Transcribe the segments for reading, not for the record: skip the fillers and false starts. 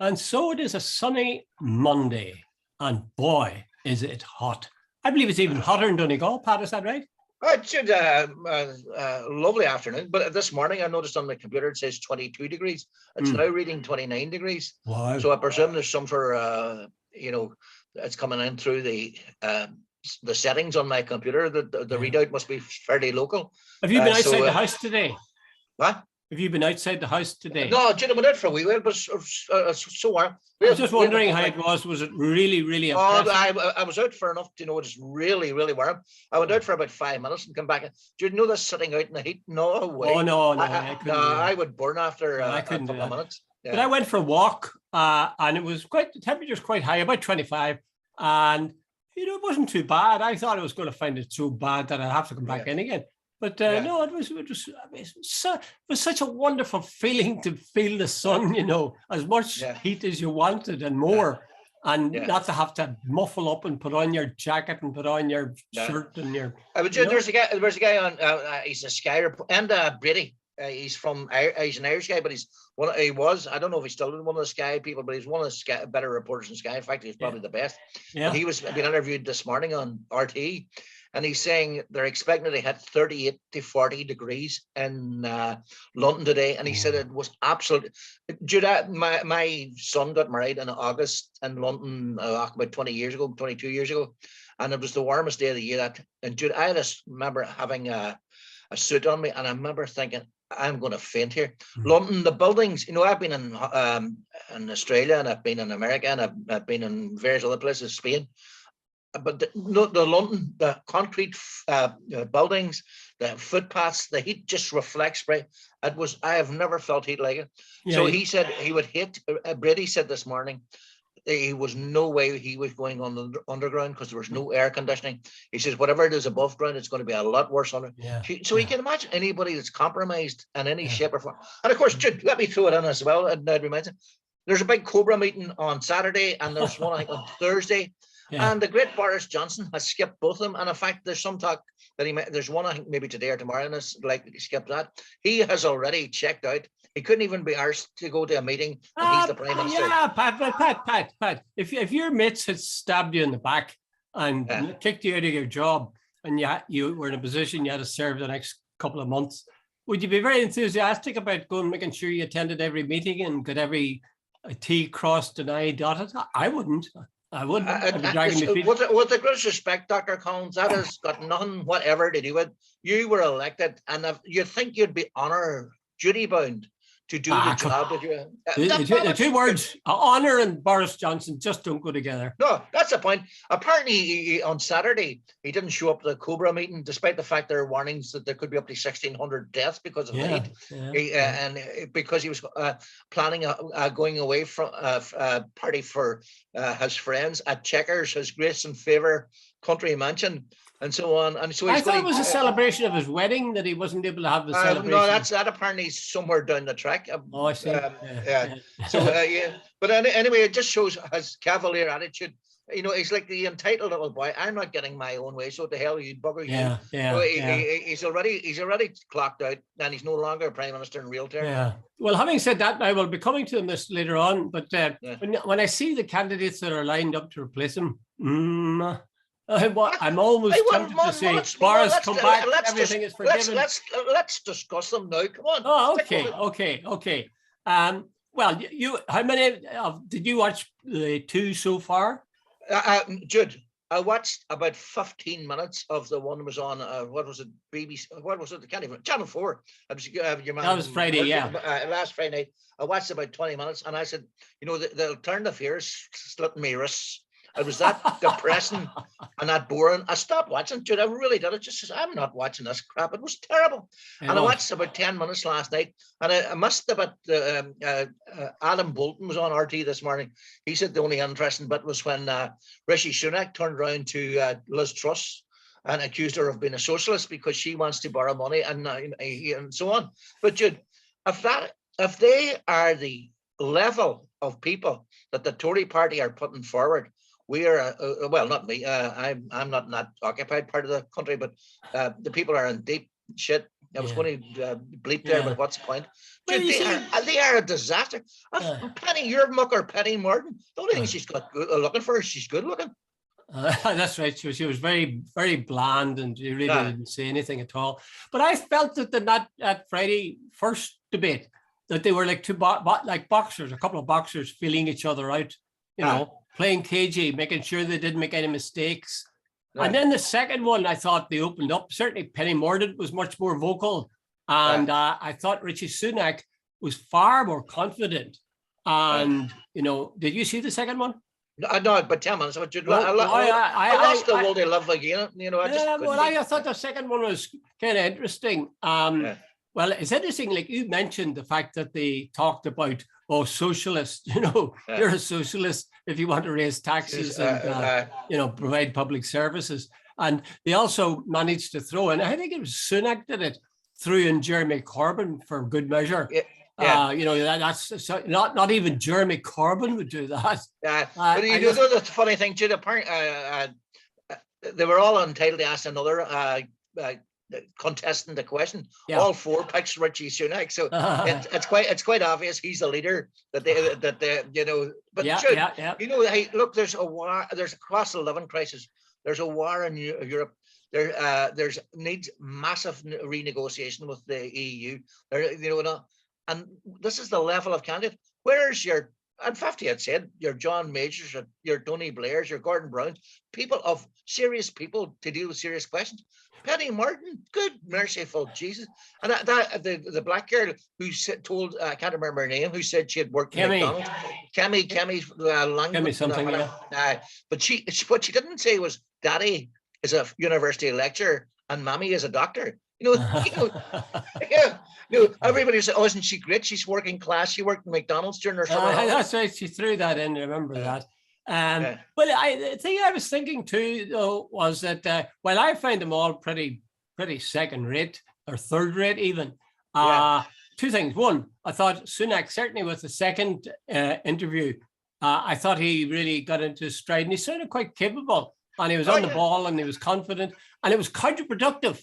And so it is a sunny Monday, and boy, is it hot. I believe it's even hotter in Donegal. Pat, is that right? It's a lovely afternoon, but this morning I noticed on the computer it says 22 degrees. It's now reading 29 degrees. Wow. So I presume there's some sort of, it's coming in through the settings on my computer. The readout must be fairly local. Have you been outside the house today? What? Have you been outside the house today? No, I went out for a wee while, but it's so warm. I was just wondering how it was. Was it really, really oppressive? I was out for enough to know it's really, really warm. I went out for about 5 minutes and come back. Do you know this sitting out in the heat? No way. Oh, no. I would burn after a couple of minutes. Yeah. But I went for a walk and it was the temperature's quite high, about 25. And, it wasn't too bad. I thought I was going to find it so bad that I'd have to come back in again. But no, it was such a wonderful feeling to feel the sun, as much heat as you wanted and more, and not to have to muffle up and put on your jacket and put on your shirt and your. There's a guy on. He's a Sky and Brady. He's an Irish guy, but he was. I don't know if he's still one of the Sky people, but he's one of the better reporters in Sky. In fact, he's probably the best. Yeah. And he was being interviewed this morning on RT. And he's saying they're expecting to hit 38 to 40 degrees in London today. And he said it was absolutely... Jude, my son got married in August in London about 22 years ago. And it was the warmest day of the year. And Jude, I just remember having a suit on me. And I remember thinking, I'm going to faint here. London, the buildings, I've been in Australia and I've been in America and I've been in various other places, Spain. But the London, the concrete buildings, the footpaths, the heat just reflects right. I have never felt heat like it. Yeah. So he said he would hate. Brady said this morning, there was no way he was going on the underground because there was no air conditioning. He says whatever it is above ground, it's going to be a lot worse under. Yeah. So he can imagine anybody that's compromised in any shape or form. And of course, Jude, let me throw it in as well. And that reminds me, there's a big Cobra meeting on Saturday, and there's one I think on Thursday. Yeah. And the great Boris Johnson has skipped both of them. And in fact, there's some talk that there's one, I think maybe today or tomorrow, and it's likely to skip that. He has already checked out. He couldn't even be asked to go to a meeting, and he's the Prime Minister. Yeah, Pat. If your mates had stabbed you in the back and kicked you out of your job, and you were in a position you had to serve the next couple of months, would you be very enthusiastic about going, making sure you attended every meeting and got every T crossed and I dotted? I wouldn't. I wouldn't. With the greatest respect, Dr. Collins, that has got nothing whatever to do with. You were elected, and if you think you'd be honour duty bound to do the job that you. The two words, honour and Boris Johnson, just don't go together. No, that's the point. Apparently, on Saturday, he didn't show up to the Cobra meeting, despite the fact there are warnings that there could be up to 1,600 deaths because of heat. Yeah. And because he was planning going away from a party for his friends at Chequers, his Grace and Favour country mansion, and so on. And so I thought it was a celebration of his wedding that he wasn't able to have the celebration. No, that apparently somewhere down the track. Oh, I see. So but anyway, it just shows his cavalier attitude. He's like the entitled little boy. I'm not getting my own way, so to hell you bugger you. He's already clocked out, and he's no longer Prime Minister in real terms. Yeah. Well, having said that, I will be coming to this later on. But when I see the candidates that are lined up to replace him, I'm always tempted to say, Boris, come back. Everything is forgiven. Let's discuss them now. Come on. Oh, okay. Well, how many did you watch the two so far? Jude, I watched about 15 minutes of the one that was on, what was it, BBC, what was it, I can't even, Channel 4. Your man, that was Friday, last Friday night. I watched about 20 minutes and I said, the alternative here is slitting my wrists. It was that depressing and that boring. I stopped watching, Jude. I really did. It just says, I'm not watching this crap. It was terrible. And I watched about 10 minutes last night. And I missed about Adam Bolton was on RT this morning. He said the only interesting bit was when Rishi Sunak turned around to Liz Truss and accused her of being a socialist because she wants to borrow money and so on. But Jude, if they are the level of people that the Tory party are putting forward, we are, well, not me, I'm not in that occupied part of the country, but the people are in deep shit. I was going to bleep there, but what's the point? Well, Dude, they are a disaster. Penny Yermuck or Penny Martin, the only thing she's got looking for is she's good looking. That's right. She was very, very bland, and you really didn't say anything at all. But I felt that that Friday first debate, that they were like two like boxers, a couple of boxers feeling each other out, you know, playing cagey, making sure they didn't make any mistakes. And then the second one, I thought they opened up. Certainly Penny Mordaunt was much more vocal. And I thought Richie Sunak was far more confident. And, you know, did you see the second one? No, but tell me, so I lost the will they love again. You know, I thought the second one was kind of interesting. Well, it's interesting, like you mentioned the fact that they talked about, socialist, you know, you're a socialist if you want to raise taxes and, you know, provide public services. And they also managed to throw in, I think it was Sunak did it, threw in Jeremy Corbyn for good measure. You know, that's not even Jeremy Corbyn would do that. But you know, the funny thing, Jude, apparently, they were all entitled to ask another contestant the question. All four picked Richie Sunak, so it's quite obvious he's the leader that they you know. But you know, hey, look, there's a war, there's a cost of living crisis, there's a war in Europe. There's needs massive renegotiation with the EU. You know, and this is the level of candidate. Where's your, and 50 had said, your John Majors, your Tony Blairs, your Gordon Browns, people of serious people to deal with serious questions. Penny Martin, good merciful Jesus. And the black girl who told, I can't remember her name, who said she had worked in McDonald's. Kemi something, but what she didn't say was Daddy is a university lecturer and Mommy is a doctor. You know, everybody said, "Oh, isn't she great? She's working class. She worked in McDonald's during her summer." That's right. She threw that in. Remember that. Well, the thing I was thinking too, though, was that while I find them all pretty second rate or third rate, even. Two things. One, I thought Sunak, certainly with the second interview, I thought he really got into his stride, and he sounded quite capable, and he was on the ball, and he was confident, and it was counterproductive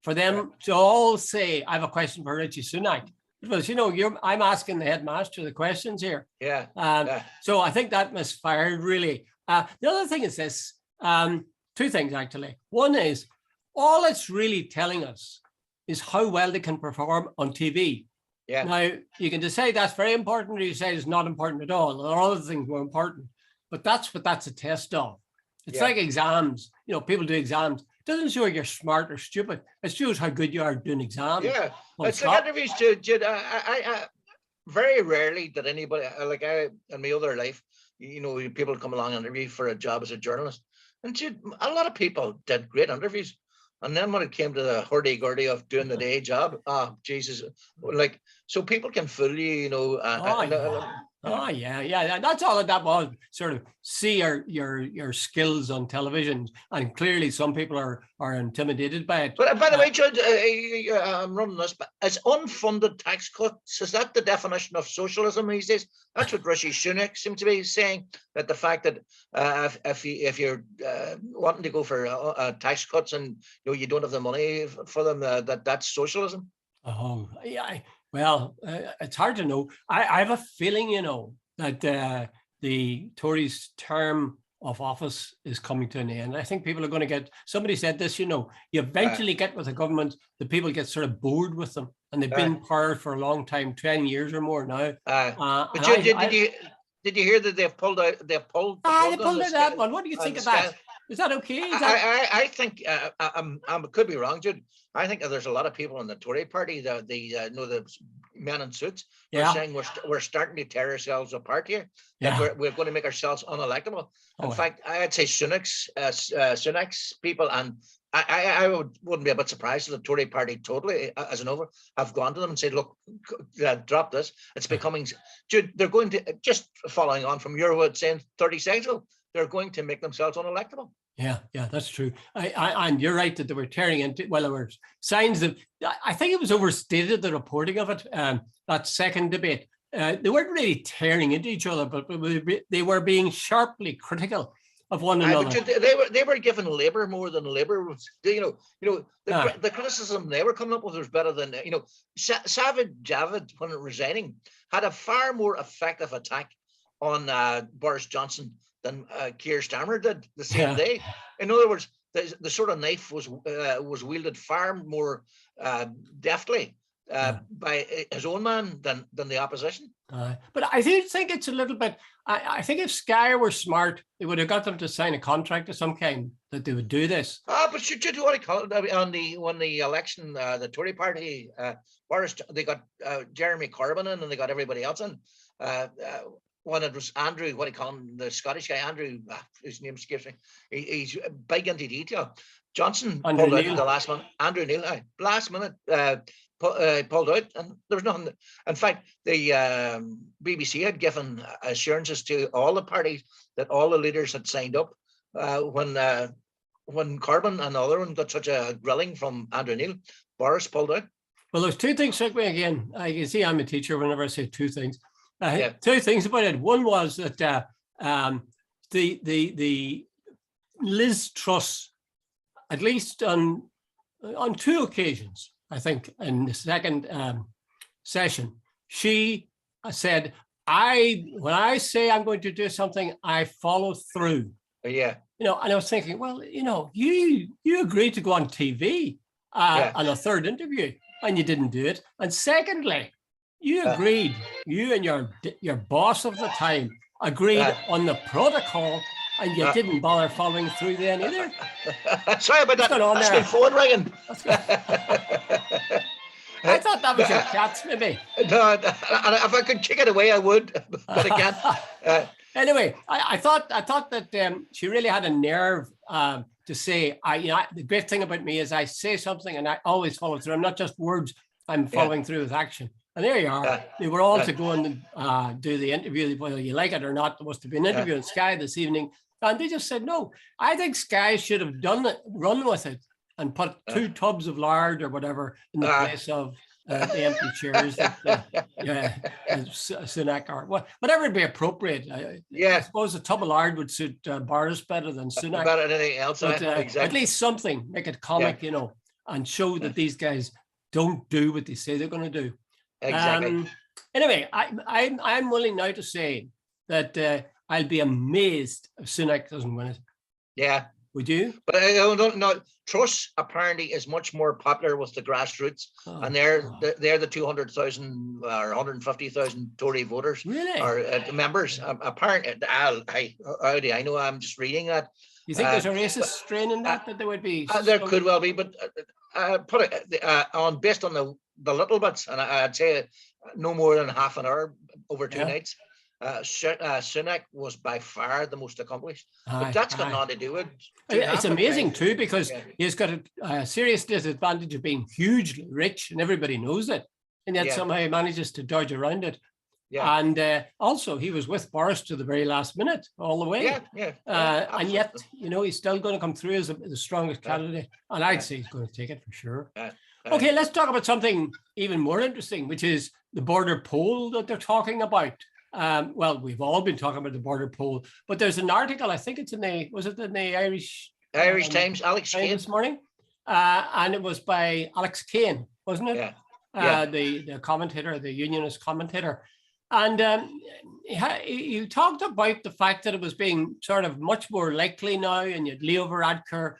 for them to all say, I have a question for Richie Sunak. Because, you know, I'm asking the headmaster the questions here. So I think that misfired, really. The other thing is this, two things, actually. One is, all it's really telling us is how well they can perform on TV. Now, you can decide that's very important, or you say it's not important at all. There are other things more important. But that's what that's a test of. It's like exams. You know, people do exams. Doesn't show you're smart or stupid. It shows how good you are doing exams. It's like interviews too, Jude. I very rarely did anybody, like I in my other life, you know, people come along and interview for a job as a journalist, and Jude, a lot of people did great interviews, and then when it came to the hurdy-gurdy of doing the day job, Jesus, like, so people can fool you, you know. That's all that was, sort of see your skills on television, and clearly some people are intimidated by it. But by the way, Jude, I'm running this, but is unfunded tax cuts, is that the definition of socialism these days? That's what Rishi Sunak seems to be saying, that the fact that if you're wanting to go for tax cuts and you don't have the money for them, that's socialism. Well, it's hard to know. I have a feeling, you know, that the Tories' term of office is coming to an end. I think people are going to get, somebody said this, you know, you eventually get with a government, the people get sort of bored with them, and they've been in power for a long time, 10 years or more now. But did you hear that they've pulled out? They pulled out that one. What do you think of that? Is that okay? I think I could be wrong, Jude. I think there's a lot of people in the Tory party, the men in suits, who are saying we're starting to tear ourselves apart here. We're going to make ourselves unelectable. In fact, I'd say Sunak's people, and I wouldn't be a bit surprised if the Tory party totally, as an over, have gone to them and said, look, drop this. It's becoming, Jude, they're going to, just following on from your word saying 30 seconds ago, they're going to make themselves unelectable. Yeah, that's true. And you're right that they were tearing into, well, there were signs of, I think it was overstated, the reporting of it, that second debate. They weren't really tearing into each other, but they were being sharply critical of one But another. they were giving Labour more than Labour was. The criticism they were coming up with was better than Sajid Javid, when resigning, had a far more effective attack on Boris Johnson than Keir Starmer did the same day. In other words, the sort of knife was wielded far more deftly by his own man than the opposition. But I do think it's a little bit. I think if Sky were smart, they would have got them to sign a contract of some kind that they would do this. But should you do what I call it when the election, the Tory party, Boris, they got Jeremy Corbyn in, and they got everybody else in. When it was Andrew, what do you call him, the Scottish guy, Andrew, his name escapes me. He's big into detail. Johnson pulled out at the last minute. Andrew Neil, last minute. Pulled out, and there was nothing. In fact, the BBC had given assurances to all the parties that all the leaders had signed up when Corbyn and the other one got such a grilling from Andrew Neil. Boris pulled out. Well, there's two things struck me again. I can see I'm a teacher whenever I say two things. Two things about it. One was that the Liz Truss, at least on two occasions, I think in the second session, she said, when I say I'm going to do something, I follow through. Yeah. And I was thinking, well, you agreed to go on TV on a third interview, and you didn't do it. And secondly, you agreed, you and your boss of the time agreed on the protocol, and you didn't bother following through then either. Sorry about that. That's been phone ringing. I thought that was your cats, maybe. No, if I could kick it away, I would, but I can't. Anyway, I thought that she really had a nerve to say, the great thing about me is I say something and I always follow through. I'm not just words, I'm following through with action. And there you are. They were all to go and do the interview, whether you like it or not. There was to be an interview on Sky this evening. And they just said, no, I think Sky should have run with it and put 2 tubs of lard or whatever in the place of the empty chairs that Sunak or whatever would be appropriate. I suppose a tub of lard would suit Boris better than Sunak. Better than anything else. But, exactly. At least something, make it comic, and show that these guys don't do what they say they're going to do. Exactly. Anyway, I'm willing now to say that I'll be amazed if Sunak doesn't win it. Yeah. Would you? But I don't know. Truss apparently is much more popular with the grassroots, and they're the 200,000 or 150,000 Tory voters, really, or members. Apparently, how do I know? I'm just reading that. You think there's a racist strain in that there would be? There could well be, but put it based on the little bits, and I'd say no more than half an hour over 2 nights. Sunak was by far the most accomplished, but that's got nothing to do with. It's amazing too, because he's got a serious disadvantage of being hugely rich, and everybody knows it, and yet somehow he manages to dodge around it. Yeah. And also, he was with Boris to the very last minute, all the way. And yet, he's still going to come through as the strongest candidate, and I'd say he's going to take it for sure. Okay, let's talk about something even more interesting, which is the border poll that they're talking about. Well, we've all been talking about the border poll, but there's an article, I think it's in the Irish Times, Alex Kane this morning, and it was by Alex Kane, wasn't it? The commentator, the unionist commentator, and he talked about the fact that it was being sort of much more likely now, and you had Leo Varadkar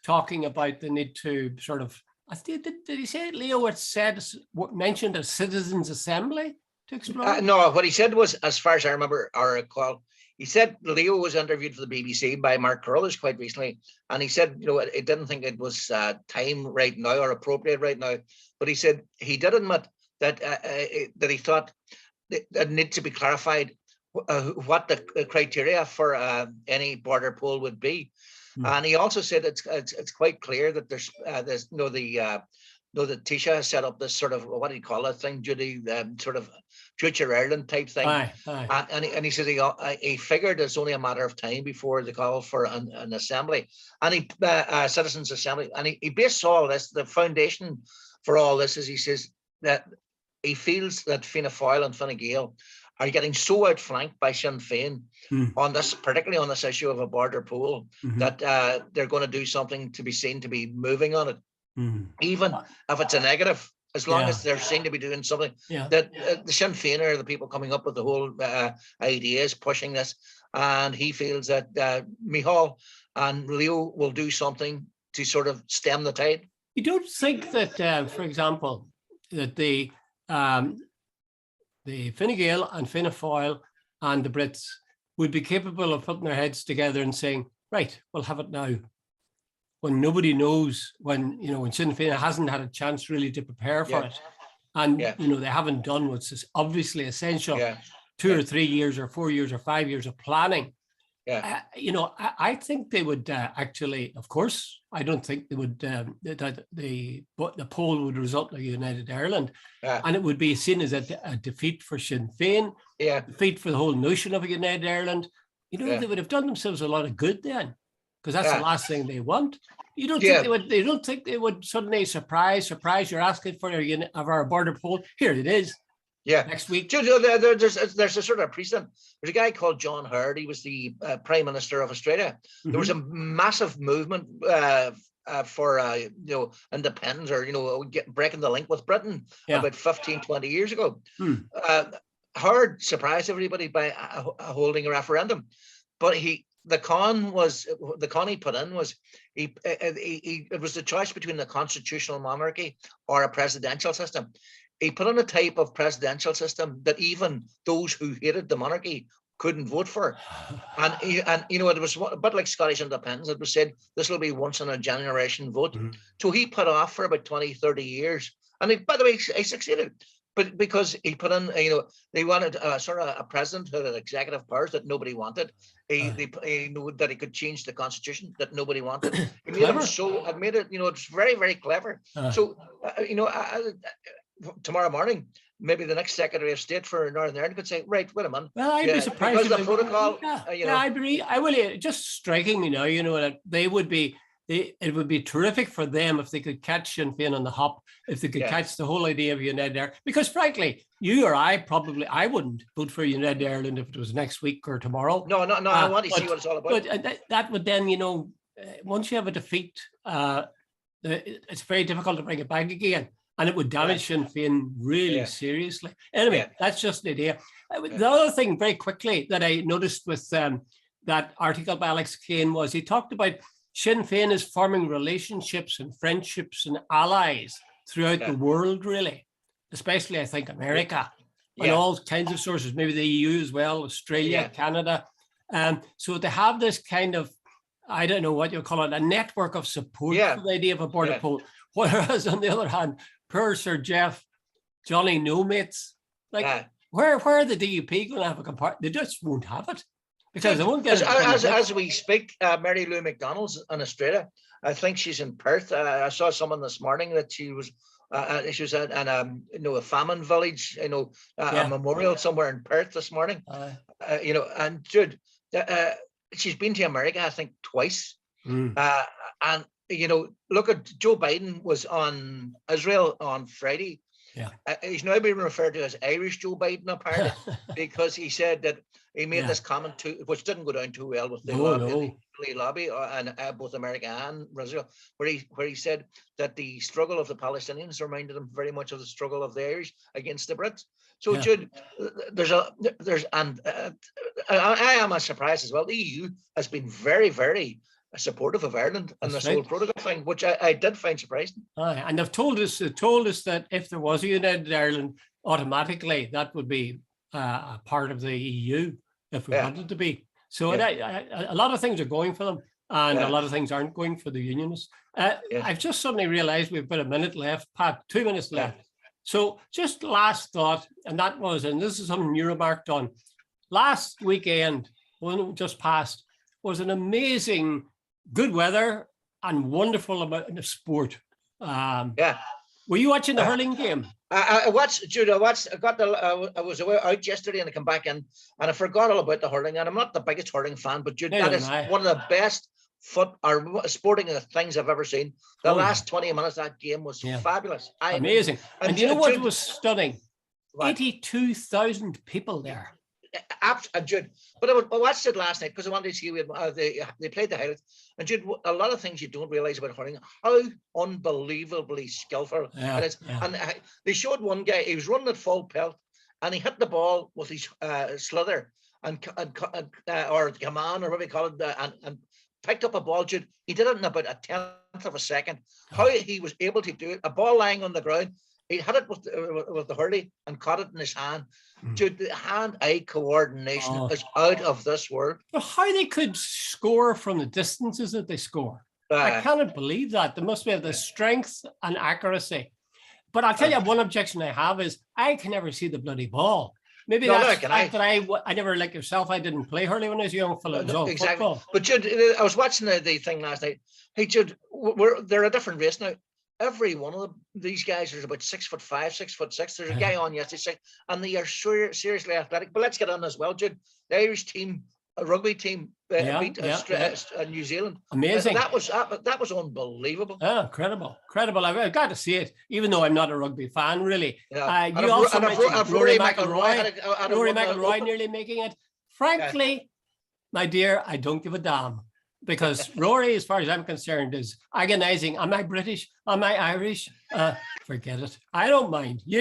talking about the need to sort of, did he say Leo had mentioned a citizens' assembly? No, what he said was, as far as I remember or recall, he said Leo was interviewed for the BBC by Mark Carruthers quite recently, and he said, it didn't think it was time right now or appropriate right now, but he said he did admit that that he thought that needed to be clarified what the criteria for any border poll would be, and he also said it's quite clear that there's that Taoiseach has set up this sort of, what do you call it thing, Judy, sort of Future Ireland type thing. And he said he figured it's only a matter of time before they call for an assembly, and citizens' assembly. And he based all this, the foundation for all this is, he says that he feels that Fianna Fáil and Fine Gael are getting so outflanked by Sinn Féin on this, particularly on this issue of a border poll, that they're going to do something to be seen to be moving on it, even if it's a negative. As long as they're seen to be doing something, that the Sinn Féin are the people coming up with the whole ideas, pushing this, and he feels that Micheál and Leo will do something to sort of stem the tide. You don't think that, for example, that the Fine Gael and Fianna Fáil and the Brits would be capable of putting their heads together and saying, right, we'll have it now, when nobody knows, when Sinn Féin hasn't had a chance really to prepare for it, and they haven't done what's obviously essential, 2 or 3 years or 4 years or 5 years of planning. I think they would actually, of course, I don't think they would, that the poll would result in a united Ireland, and it would be seen as a defeat for Sinn Féin, defeat for the whole notion of a united Ireland. They would have done themselves a lot of good then, because that's the last thing they want. You don't think they would? They don't think they would suddenly surprise? You're asking for our border poll. Here it is. Next week. There's a sort of precedent. There's a guy called John Hurd. He was the Prime Minister of Australia. There was a massive movement for independence, or breaking the link with Britain about 15, 20 years ago. Hurd surprised everybody by holding a referendum, but the con he put in was it was the choice between the constitutional monarchy or a presidential system. He put in a type of presidential system that even those who hated the monarchy couldn't vote for. And it was a bit like Scottish independence. It was said this will be once in a generation vote. So he put off for about 20, 30 years. And by the way, he succeeded. But because he put in, they wanted sort of a president who had executive powers that nobody wanted. He knew that he could change the constitution that nobody wanted. He made it it's very, very clever. So, tomorrow morning, maybe the next Secretary of State for Northern Ireland could say, right, wait a minute. Well, I'd be surprised. Because the protocol, I will. Just striking me now, that they would be. It would be terrific for them if they could catch Sinn Féin on the hop, if they could catch the whole idea of United Ireland. Because frankly, you or I wouldn't vote for United Ireland if it was next week or tomorrow. No, I want to see what it's all about. But that would then, once you have a defeat, it's very difficult to bring it back again. And it would damage Sinn Féin really seriously. Anyway, that's just an idea. The other thing, very quickly, that I noticed with that article by Alex Kane was he talked about Sinn Féin is forming relationships and friendships and allies throughout the world, really, especially, I think, America and all kinds of sources, maybe the EU as well, Australia, Canada. So to have this kind of, I don't know what you call it, a network of support for the idea of a border poll. Whereas, on the other hand, poor Sir Jeff, Johnny No Mates, where are the DUP going to have a compartment? They just won't have it. Because they won't get it. As we speak, Mary Lou McDonald's in Australia. I think she's in Perth. I saw someone this morning that she was at a famine village, a memorial somewhere in Perth this morning. And Jude, she's been to America, I think, twice. And look at Joe Biden was on Israel on Friday. He's now being referred to as Irish Joe Biden, apparently, because he said that he made this comment which didn't go down too well with the lobby and both America and Israel, where he said that the struggle of the Palestinians reminded him very much of the struggle of the Irish against the Brits. So, Jude, I am surprised as well. The EU has been very, very supportive of Ireland and this whole protocol thing, which I did find surprising. And they've told us that if there was a united Ireland, automatically that would be a part of the EU if we wanted to be. So a lot of things are going for them, and a lot of things aren't going for the Unionists. I've just suddenly realized we've got a minute left, Pat, 2 minutes left. So just last thought, and this is something you remarked on, last weekend, when it just passed, was an amazing good weather and wonderful amount of sport. Were you watching the hurling game? I watched, Jude. I was out yesterday and I come back in and I forgot all about the hurling. And I'm not the biggest hurling fan, but Jude, that is one of the best sporting things I've ever seen. The last 20 minutes of that game was fabulous. Amazing. And you know what was stunning? Right. 82,000 people there. And Jude, but I watched it last night because I wanted to see they played the highlights. And Jude, a lot of things you don't realize about hurling, how unbelievably skillful it is. And they showed one guy, he was running at full pelt, and he hit the ball with his slither or the command, or whatever you call it, and picked up a ball, Jude. He did it in about a tenth of a second. How he was able to do it, a ball lying on the ground, he hit it with the hurley and caught it in his hand. Dude, the hand-eye coordination is out of this world. But how they could score from the distances that they score, I cannot believe that. They must have the strength and accuracy. But I'll tell you, one objection I have is I can never see the bloody ball. Maybe that's the fact that I never, like yourself, I didn't play hurling when I was a young fellow. It was all football. But Jude, I was watching the thing last night. Hey, Jude, they're a different race now. Every one of these guys is about 6'5", 6'6". There's a guy on yesterday, and they are seriously athletic. But let's get on as well, Jude. The Irish team, a rugby team, beat New Zealand. Amazing. That was unbelievable. Oh, incredible. I've got to see it, even though I'm not a rugby fan, really. Yeah. You also mentioned Rory McIlroy nearly making it. Frankly, my dear, I don't give a damn. Because Rory, as far as I'm concerned, is agonizing. Am I British? Am I Irish? Forget it. I don't mind.